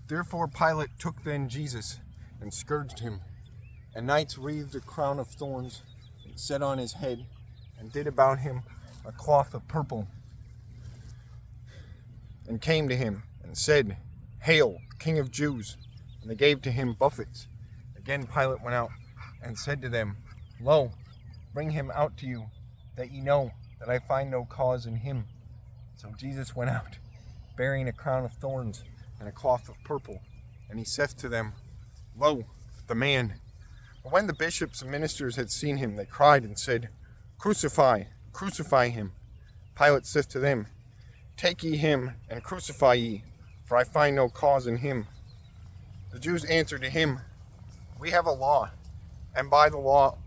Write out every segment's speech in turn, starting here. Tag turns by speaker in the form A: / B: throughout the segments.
A: Therefore Pilate took then Jesus, and scourged him, and knights wreathed a crown of thorns, and set on his head, and did about him a cloth of purple, and came to him, and said, Hail, King of Jews! And they gave to him buffets. Again Pilate went out, and said to them, Lo, bring him out to you, that ye know that I find no cause in him. So Jesus went out, bearing a crown of thorns, and a cloth of purple. And he saith to them, Lo, the man. But when the bishops and ministers had seen him, they cried and said, Crucify, crucify him. Pilate saith to them, Take ye him, and crucify ye, for I find no cause in him. The Jews answered to him, We have a law, and by the law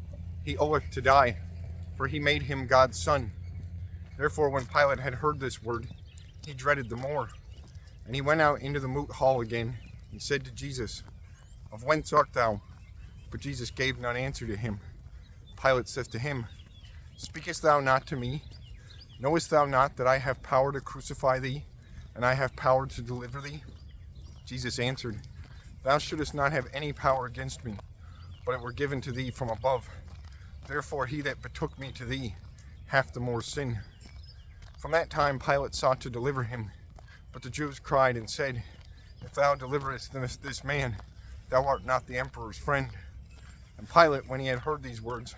A: he oweth to die, for he made him God's son. Therefore when Pilate had heard this word, he dreaded the more. And he went out into the moot hall again, and said to Jesus, Of whence art thou? But Jesus gave none answer to him. Pilate saith to him, Speakest thou not to me? Knowest thou not that I have power to crucify thee, and I have power to deliver thee? Jesus answered, Thou shouldest not have any power against me, but it were given to thee from above. Therefore he that betook me to thee hath the more sin. From that time Pilate sought to deliver him, but the Jews cried and said, If thou deliverest this man, thou art not the emperor's friend. And Pilate, when he had heard these words,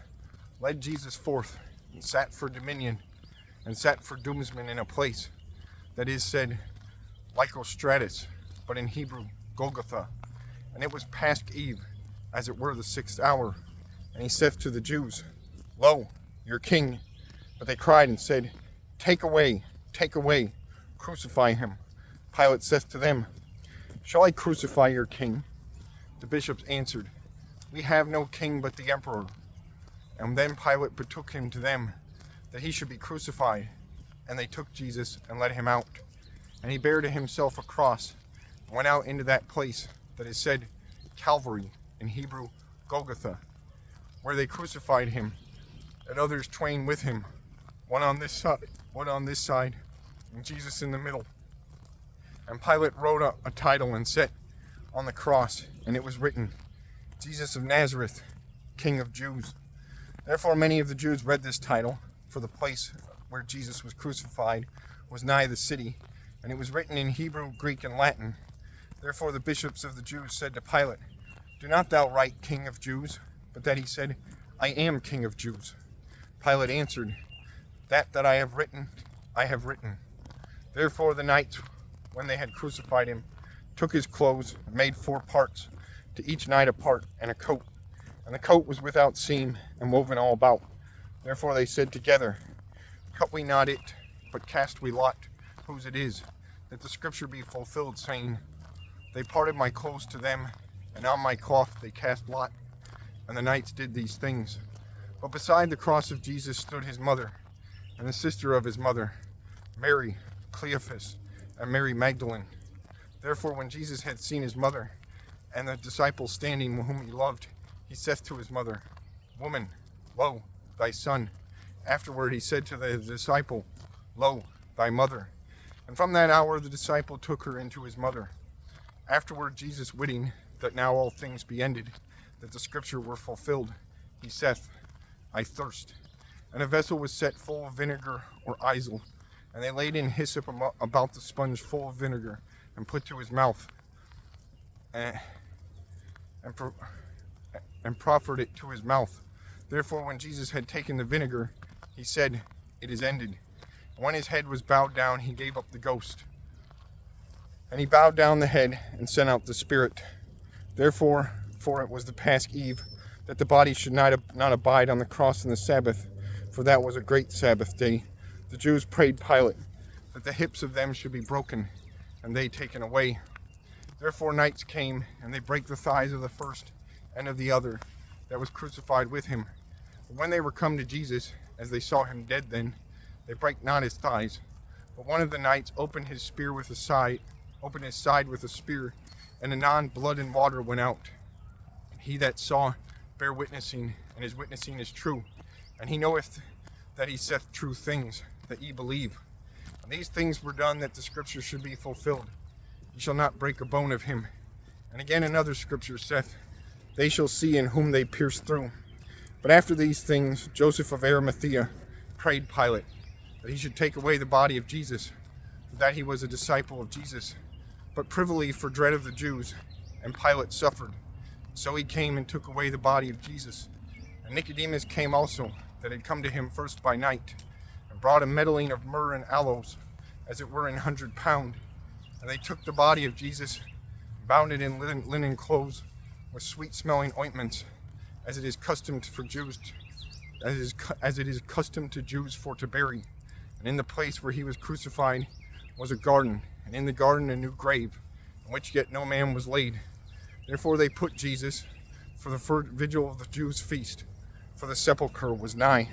A: led Jesus forth, and sat for dominion, and sat for doomsman in a place that is said Lycostratus, but in Hebrew Golgotha. And it was past eve, as it were the 6th hour. And he saith to the Jews, Lo, your king. But they cried and said, Take away, crucify him. Pilate saith to them, Shall I crucify your king? The bishops answered, We have no king but the emperor. And then Pilate betook him to them, that he should be crucified. And they took Jesus and led him out. And he bare to himself a cross, and went out into that place that is said Calvary, in Hebrew Golgotha, where they crucified him, and others twain with him, one on this side, and Jesus in the middle. And Pilate wrote up a title and set on the cross, and it was written, Jesus of Nazareth, King of Jews. Therefore many of the Jews read this title, for the place where Jesus was crucified was nigh the city, and it was written in Hebrew, Greek, and Latin. Therefore the bishops of the Jews said to Pilate, Do not thou write King of Jews, but that he said, I am King of Jews. Pilate answered, That I have written, I have written. Therefore the knights, when they had crucified him, took his clothes, and made 4 parts, to each knight a part, and a coat. And the coat was without seam, and woven all about. Therefore they said together, Cut we not it, but cast we lot, whose it is, that the scripture be fulfilled, saying, They parted my clothes to them, and on my cloth they cast lot. And the knights did these things. But beside the cross of Jesus stood his mother, and the sister of his mother, Mary, Cleophas, and Mary Magdalene. Therefore when Jesus had seen his mother, and the disciple standing whom he loved, he saith to his mother, Woman, lo, thy son. Afterward he said to the disciple, Lo, thy mother. And from that hour the disciple took her into his mother. Afterward Jesus, witting that now all things be ended, that the scripture were fulfilled, he saith, I thirst. And a vessel was set full of vinegar or eisel, and they laid in hyssop about the sponge full of vinegar, and put to his mouth, and proffered it to his mouth. Therefore when Jesus had taken the vinegar, he said, It is ended. And when his head was bowed down, he gave up the ghost. And he bowed down the head, and sent out the spirit. Therefore, for it was the Pasch eve, that the body should not abide on the cross on the Sabbath, for that was a great Sabbath day, the Jews prayed Pilate that the hips of them should be broken, and they taken away. Therefore knights came, and they brake the thighs of the first and of the other that was crucified with him. But when they were come to Jesus, as they saw him dead then, they brake not his thighs. But one of the knights opened his side with a spear, and anon blood and water went out. He that saw bear witnessing, and his witnessing is true. And he knoweth that he saith true things, that ye believe. And these things were done that the scripture should be fulfilled. He shall not break a bone of him. And again another scripture saith, They shall see in whom they pierce through. But after these things, Joseph of Arimathea prayed Pilate that he should take away the body of Jesus, for that he was a disciple of Jesus, but privily for dread of the Jews. And Pilate suffered. So he came and took away the body of Jesus. And Nicodemus came also, that had come to him first by night, and brought a medaling of myrrh and aloes, as it were 100 pound. And they took the body of Jesus, bound it in linen clothes, with sweet-smelling ointments, as it is custom for Jews, as it is custom to Jews for to bury. And in the place where he was crucified was a garden, and in the garden a new grave, in which yet no man was laid. Therefore they put Jesus for the vigil of the Jews' feast, for the sepulchre was nigh.